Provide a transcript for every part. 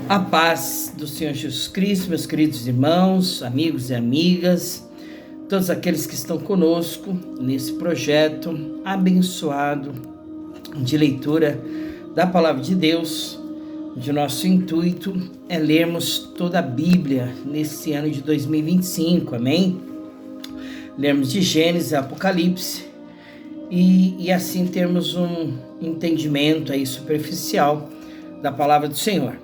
A paz do Senhor Jesus Cristo, meus queridos irmãos, amigos e amigas, todos aqueles que estão conosco nesse projeto abençoado de leitura da Palavra de Deus, onde o nosso intuito é lermos toda a Bíblia nesse ano de 2025, amém? Lermos de Gênesis a Apocalipse e assim termos um entendimento aí superficial da Palavra do Senhor,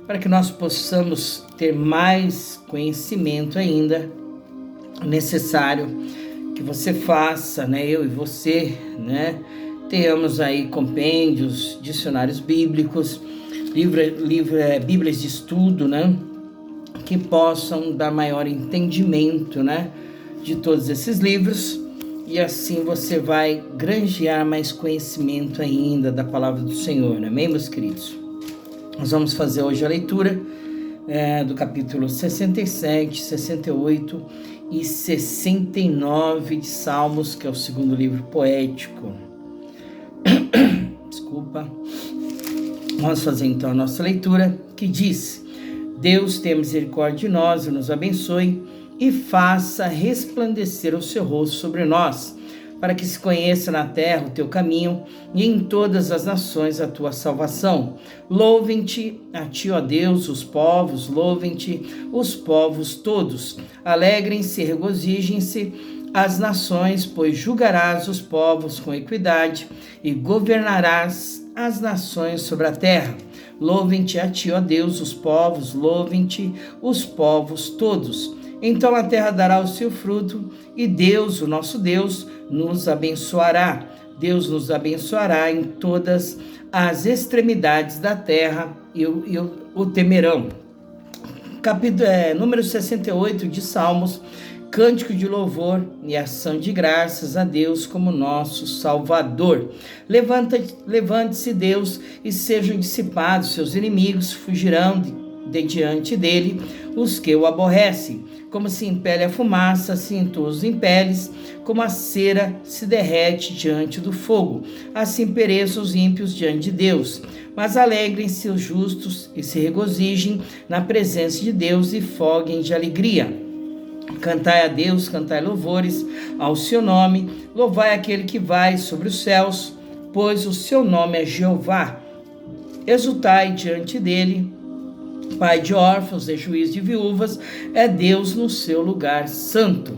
para que nós possamos ter mais conhecimento ainda. Necessário que você faça, eu e você, tenhamos aí compêndios, dicionários bíblicos, bíblias de estudo, que possam dar maior entendimento, de todos esses livros, e assim você vai granjear mais conhecimento ainda da palavra do Senhor, amém, meus queridos? Nós vamos fazer hoje a leitura do capítulo 67, 68 e 69 de Salmos, que é o segundo livro poético. Desculpa. Vamos fazer então a nossa leitura, que diz: Deus tenha misericórdia de nós e nos abençoe e faça resplandecer o seu rosto sobre nós, para que se conheça na terra o teu caminho e em todas as nações a tua salvação. Louvem-te a ti, ó Deus, os povos, louvem-te os povos todos. Alegrem-se e regozijem-se as nações, pois julgarás os povos com equidade e governarás as nações sobre a terra. Louvem-te a ti, ó Deus, os povos, louvem-te os povos todos. Então a terra dará o seu fruto e Deus, o nosso Deus, nos abençoará. Deus nos abençoará em todas as extremidades da terra e o temerão. Número 68 de Salmos, cântico de louvor e ação de graças a Deus como nosso Salvador. Levante-se, Deus, e sejam dissipados seus inimigos, fugirão de diante dele os que o aborrecem. Como se impele a fumaça, assim tu os impeles, como a cera se derrete diante do fogo. Assim pereçam os ímpios diante de Deus. Mas alegrem-se os justos e se regozijem na presença de Deus e foguem de alegria. Cantai a Deus, cantai louvores ao seu nome, louvai aquele que vai sobre os céus, pois o seu nome é Jeová. Exultai diante dele, Pai de órfãos e juiz de viúvas, é Deus no seu lugar santo.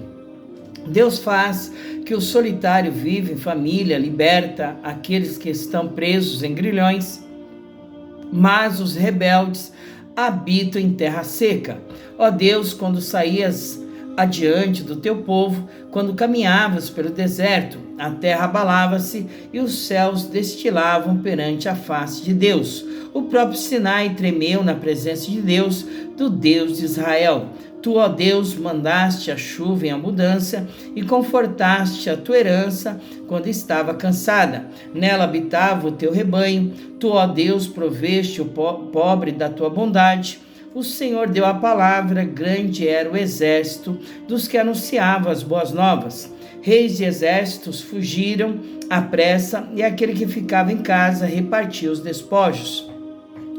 Deus faz que o solitário viva em família, liberta aqueles que estão presos em grilhões, mas os rebeldes habitam em terra seca. Ó Deus, quando saías adiante do teu povo, quando caminhavas pelo deserto, a terra abalava-se e os céus destilavam perante a face de Deus. O próprio Sinai tremeu na presença de Deus, do Deus de Israel. Tu, ó Deus, mandaste a chuva em abundância e confortaste a tua herança quando estava cansada. Nela habitava o teu rebanho. Tu, ó Deus, proveste o pobre da tua bondade. O Senhor deu a palavra, grande era o exército dos que anunciavam as boas novas. Reis e exércitos fugiram à pressa, e aquele que ficava em casa repartia os despojos.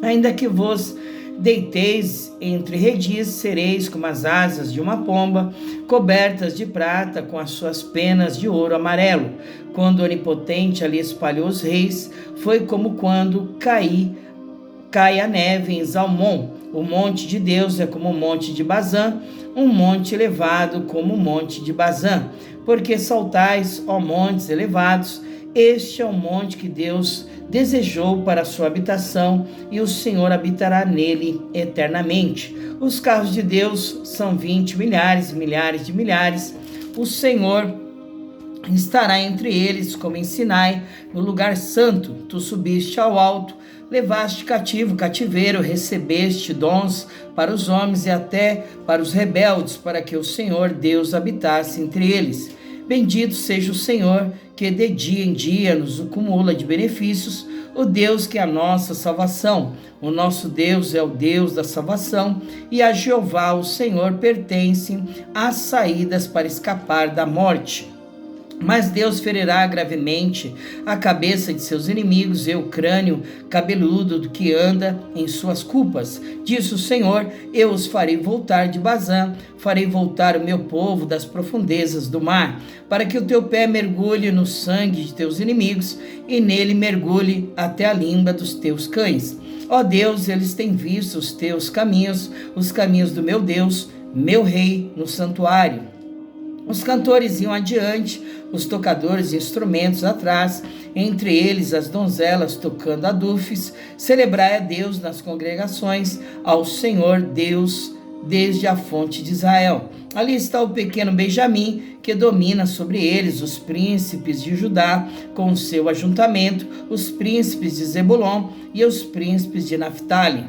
Ainda que vos deiteis entre redis, sereis como as asas de uma pomba, cobertas de prata com as suas penas de ouro amarelo. Quando o Onipotente ali espalhou os reis, foi como quando cai a neve em Zalmon. O monte de Deus é como o monte de Bazã, um monte elevado como o monte de Bazã. Porque saltais, ó montes elevados, este é o monte que Deus desejou para a sua habitação, e o Senhor habitará nele eternamente. Os carros de Deus são 20 milhares, milhares de milhares. O Senhor estará entre eles, como em Sinai, no lugar santo. Tu subiste ao alto, levaste cativo o cativeiro, recebeste dons para os homens e até para os rebeldes, para que o Senhor Deus habitasse entre eles. Bendito seja o Senhor, que de dia em dia nos acumula de benefícios, o Deus que é a nossa salvação. O nosso Deus é o Deus da salvação, e a Jeová, o Senhor, pertencem as saídas para escapar da morte. Mas Deus ferirá gravemente a cabeça de seus inimigos e o crânio cabeludo do que anda em suas culpas. Disse o Senhor: eu os farei voltar de Bazã, farei voltar o meu povo das profundezas do mar, para que o teu pé mergulhe no sangue de teus inimigos e nele mergulhe até a língua dos teus cães. Ó Deus, eles têm visto os teus caminhos, os caminhos do meu Deus, meu Rei, no santuário. Os cantores iam adiante, os tocadores de instrumentos atrás, entre eles as donzelas tocando adufes. Celebrai a Deus nas congregações, ao Senhor Deus desde a fonte de Israel. Ali está o pequeno Benjamim, que domina sobre eles, os príncipes de Judá, com o seu ajuntamento, os príncipes de Zebulon e os príncipes de Naphtali.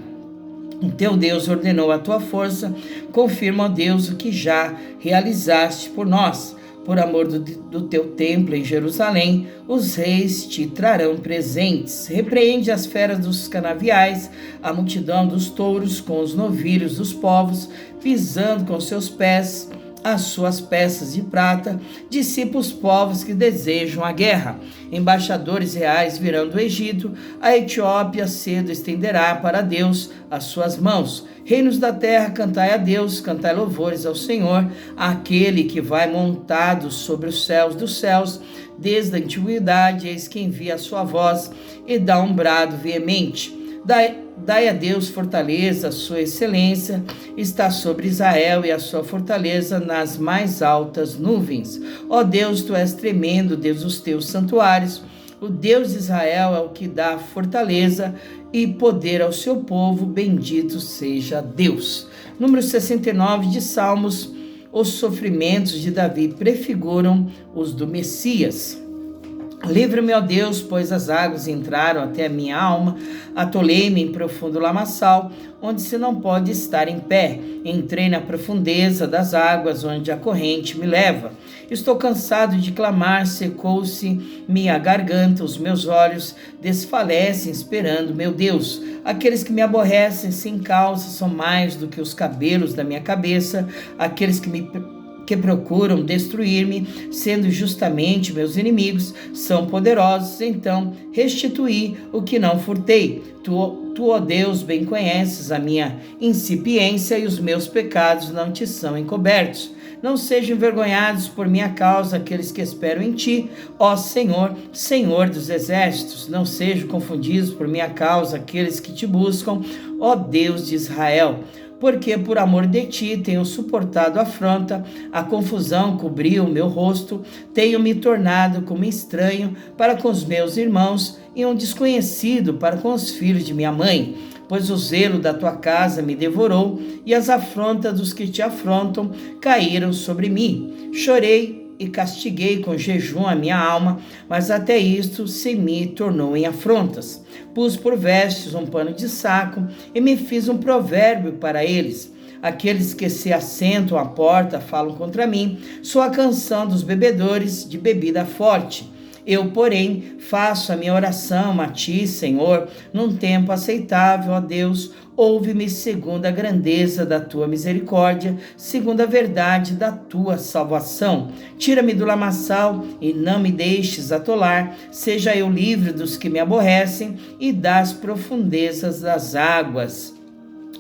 O teu Deus ordenou a tua força, confirma, ó Deus, o que já realizaste por nós. Por amor do teu templo em Jerusalém, os reis te trarão presentes. Repreende as feras dos canaviais, a multidão dos touros com os novilhos dos povos, pisando com seus pés as suas peças de prata, dissipa os povos que desejam a guerra. Embaixadores reais virão do Egito, a Etiópia cedo estenderá para Deus as suas mãos. Reinos da terra, cantai a Deus, cantai louvores ao Senhor, aquele que vai montado sobre os céus dos céus. Desde a antiguidade, eis que envia a sua voz e dá um brado veemente. Dai a Deus fortaleza, a sua excelência está sobre Israel e a sua fortaleza nas mais altas nuvens. Ó Deus, tu és tremendo, Deus dos teus santuários. O Deus de Israel é o que dá fortaleza e poder ao seu povo, bendito seja Deus. Número 69 de Salmos, os sofrimentos de Davi prefiguram os do Messias. Livra-me, ó Deus, pois as águas entraram até a minha alma, atolei-me em profundo lamaçal, onde se não pode estar em pé. Entrei na profundeza das águas, onde a corrente me leva. Estou cansado de clamar, secou-se minha garganta, os meus olhos desfalecem esperando meu Deus. Aqueles que me aborrecem sem causa são mais do que os cabelos da minha cabeça, aqueles que procuram destruir-me, sendo justamente meus inimigos, são poderosos, então restituí o que não furtei. Tu, ó Deus, bem conheces a minha incipiência e os meus pecados não te são encobertos. Não sejam envergonhados por minha causa aqueles que esperam em ti, ó Senhor, Senhor dos exércitos. Não sejam confundidos por minha causa aqueles que te buscam, ó Deus de Israel. Porque por amor de ti tenho suportado a afronta, a confusão cobriu o meu rosto, tenho me tornado como estranho para com os meus irmãos e um desconhecido para com os filhos de minha mãe. Pois o zelo da tua casa me devorou e as afrontas dos que te afrontam caíram sobre mim. Chorei e castiguei com jejum a minha alma, mas até isto se me tornou em afrontas. Pus por vestes um pano de saco e me fiz um provérbio para eles. Aqueles que se assentam à porta falam contra mim, sou a canção dos bebedores de bebida forte. Eu, porém, faço a minha oração a ti, Senhor, num tempo aceitável, ó Deus. Ouve-me segundo a grandeza da tua misericórdia, segundo a verdade da tua salvação. Tira-me do lamaçal e não me deixes atolar. Seja eu livre dos que me aborrecem e das profundezas das águas.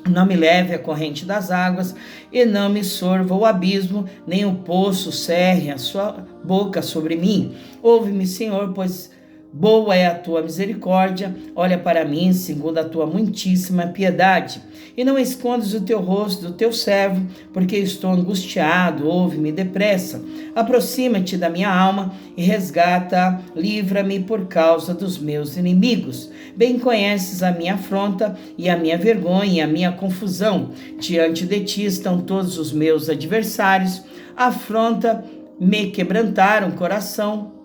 Não me leve a corrente das águas e não me sorva o abismo, nem o poço cerre a sua boca sobre mim. Ouve-me, Senhor, pois boa é a tua misericórdia, olha para mim segundo a tua muitíssima piedade. E não escondas o teu rosto do teu servo, porque estou angustiado, ouve-me depressa. Aproxima-te da minha alma e resgata, livra-me por causa dos meus inimigos. Bem conheces a minha afronta e a minha vergonha e a minha confusão. Diante de ti estão todos os meus adversários. A afronta me quebrantaram o coração.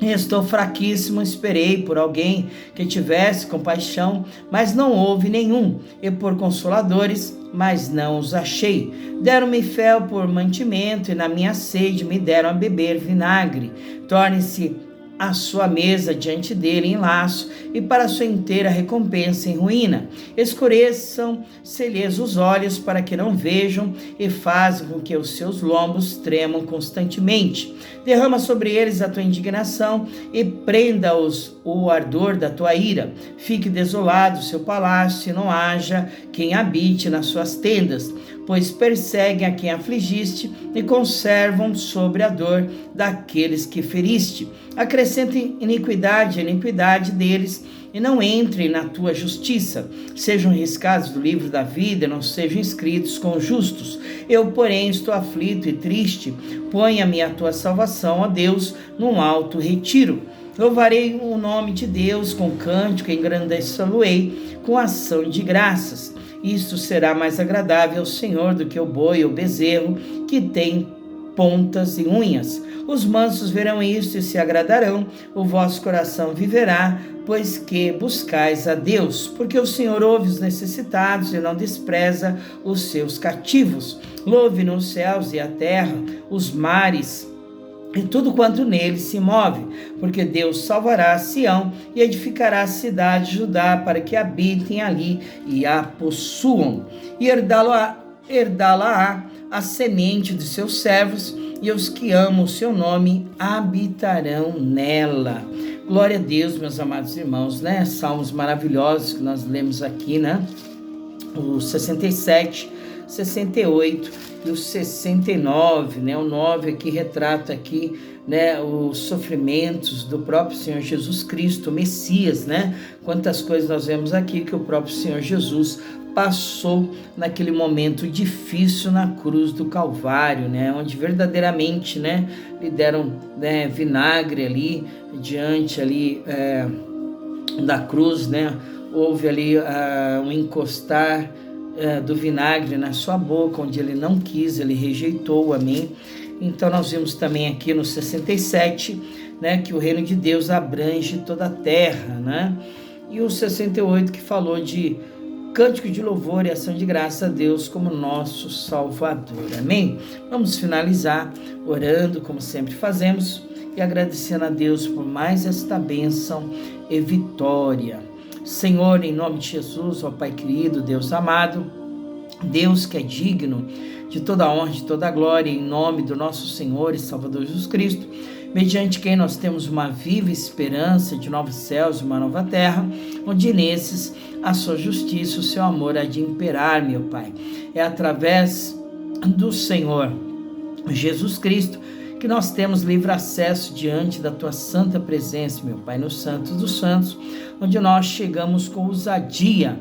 Estou fraquíssimo, esperei por alguém que tivesse compaixão, mas não houve nenhum, e por consoladores, mas não os achei. Deram-me fel por mantimento, e na minha sede me deram a beber vinagre. Torne-se a sua mesa diante dele em laço, e para a sua inteira recompensa em ruína. Escureçam-se-lhes os olhos para que não vejam, e fazem com que os seus lombos tremam constantemente. Derrama sobre eles a tua indignação e prenda-os o ardor da tua ira. Fique desolado o seu palácio e não haja quem habite nas suas tendas, pois perseguem a quem afligiste e conservam sobre a dor daqueles que feriste. Acrescentem iniquidade à iniquidade deles e não entrem na tua justiça. Sejam riscados do livro da vida e não sejam inscritos com os justos. Eu, porém, estou aflito e triste. Ponha-me a tua salvação, ó Deus, num alto retiro. Louvarei o nome de Deus com cântico, engrandecê-lo-ei com ação de graças. Isto será mais agradável ao Senhor do que o boi ou bezerro que tem pontas e unhas. Os mansos verão isto e se agradarão, o vosso coração viverá, pois que buscais a Deus. Porque o Senhor ouve os necessitados e não despreza os seus cativos. Louve nos céus e a terra, os mares e tudo quanto nele se move, porque Deus salvará Sião e edificará a cidade de Judá para que habitem ali e a possuam. E herdá-la-á a semente de seus servos, e os que amam o seu nome habitarão nela. Glória a Deus, meus amados irmãos, né? Salmos maravilhosos que nós lemos aqui, né? O 67, 68 e o 69, né? O 9 aqui retrata aqui, né, os sofrimentos do próprio Senhor Jesus Cristo, o Messias, né? Quantas coisas nós vemos aqui que o próprio Senhor Jesus passou naquele momento difícil na cruz do Calvário, né? Onde verdadeiramente, né, lhe deram, né, vinagre ali diante ali da cruz, né? Houve ali um encostar do vinagre na sua boca, onde ele não quis, ele rejeitou, amém? Então nós vimos também aqui no 67, né, que o reino de Deus abrange toda a terra, né? E o 68 que falou de cântico de louvor e ação de graça a Deus como nosso Salvador, amém? Vamos finalizar orando, como sempre fazemos, e agradecendo a Deus por mais esta bênção e vitória. Senhor, em nome de Jesus, ó Pai querido, Deus amado, Deus que é digno de toda a honra, de toda a glória, em nome do nosso Senhor e Salvador Jesus Cristo, mediante quem nós temos uma viva esperança de novos céus e uma nova terra, onde nesses a sua justiça, o seu amor há de imperar, meu Pai. É através do Senhor Jesus Cristo que nós temos livre acesso diante da Tua santa presença, meu Pai, no Santo dos Santos, onde nós chegamos com ousadia,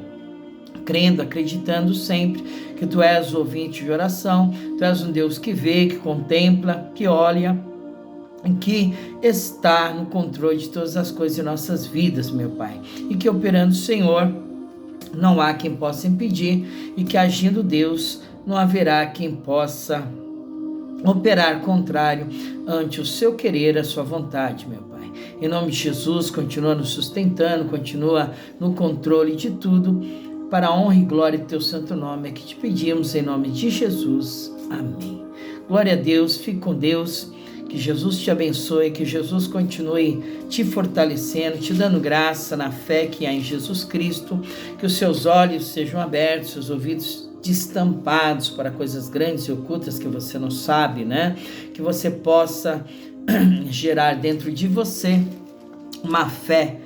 crendo, acreditando sempre que Tu és o ouvinte de oração, Tu és um Deus que vê, que contempla, que olha, que está no controle de todas as coisas de nossas vidas, meu Pai, e que operando o Senhor, não há quem possa impedir, e que agindo Deus, não haverá quem possa operar contrário ante o seu querer, a sua vontade, meu Pai. Em nome de Jesus, continua nos sustentando, continua no controle de tudo, para a honra e glória do Teu santo nome, é que te pedimos em nome de Jesus. Amém. Glória a Deus, fique com Deus, que Jesus te abençoe, que Jesus continue te fortalecendo, te dando graça na fé que há em Jesus Cristo, que os seus olhos sejam abertos, seus ouvidos destampados para coisas grandes e ocultas que você não sabe, né? Que você possa gerar dentro de você uma fé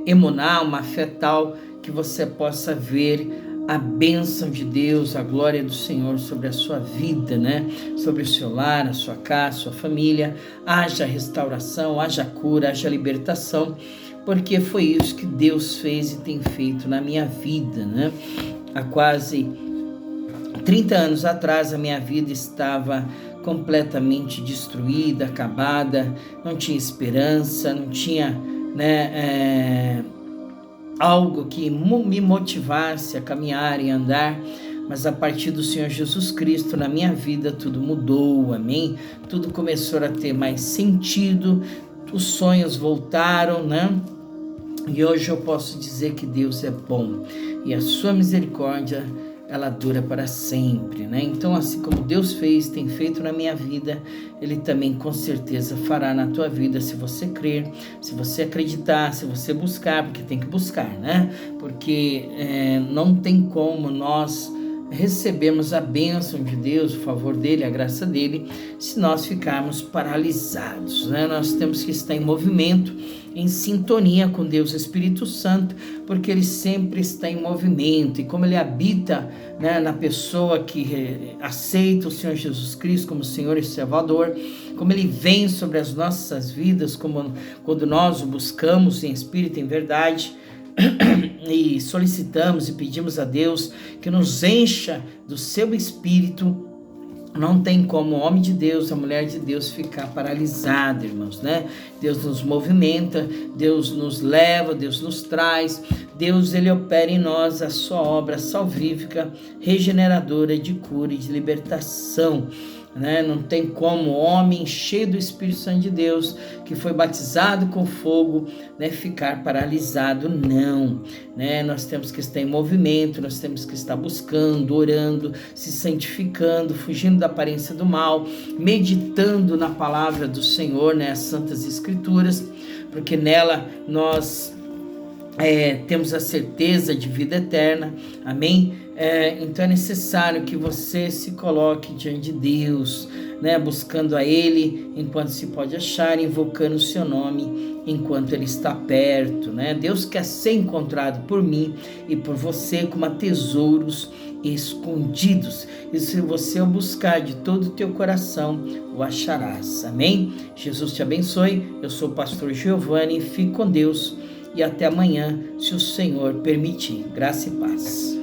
emuná, uma fé tal que você possa ver a bênção de Deus, a glória do Senhor sobre a sua vida, né? Sobre o seu lar, a sua casa, a sua família. Haja restauração, haja cura, haja libertação, porque foi isso que Deus fez e tem feito na minha vida, né? Há quase 30 anos atrás a minha vida estava completamente destruída, acabada, não tinha esperança, não tinha, né, algo que me motivasse a caminhar e andar, mas a partir do Senhor Jesus Cristo na minha vida tudo mudou, amém? Tudo começou a ter mais sentido, os sonhos voltaram, né? E hoje eu posso dizer que Deus é bom e a sua misericórdia ela dura para sempre, né? Então, assim como Deus fez, tem feito na minha vida, Ele também com certeza fará na tua vida, se você crer, se você acreditar, se você buscar, porque tem que buscar, né? Porque não tem como nós recebemos a bênção de Deus, o favor dele, a graça dele, se nós ficarmos paralisados, né? Nós temos que estar em movimento, em sintonia com Deus, Espírito Santo, porque ele sempre está em movimento, e como ele habita, né, na pessoa que aceita o Senhor Jesus Cristo como Senhor e Salvador, como ele vem sobre as nossas vidas, como quando nós o buscamos em espírito e em verdade, e solicitamos e pedimos a Deus que nos encha do seu Espírito, não tem como o homem de Deus, a mulher de Deus ficar paralisada, irmãos, né? Deus nos movimenta, Deus nos leva, Deus nos traz, Deus ele opera em nós a sua obra salvífica, regeneradora de cura e de libertação, né? Não tem como o homem cheio do Espírito Santo de Deus, que foi batizado com fogo, né, ficar paralisado, não, né? Nós temos que estar em movimento, nós temos que estar buscando, orando, se santificando, fugindo da aparência do mal, meditando na palavra do Senhor, né, as Santas Escrituras, porque nela nós temos a certeza de vida eterna, amém? Então é necessário que você se coloque diante de Deus, né, buscando a Ele enquanto se pode achar, invocando o seu nome enquanto Ele está perto, né? Deus quer ser encontrado por mim e por você como a tesouros escondidos, e se você o buscar de todo o teu coração, o acharás, amém? Jesus te abençoe, eu sou o pastor Giovanni, fique com Deus e até amanhã, se o Senhor permitir. Graça e paz.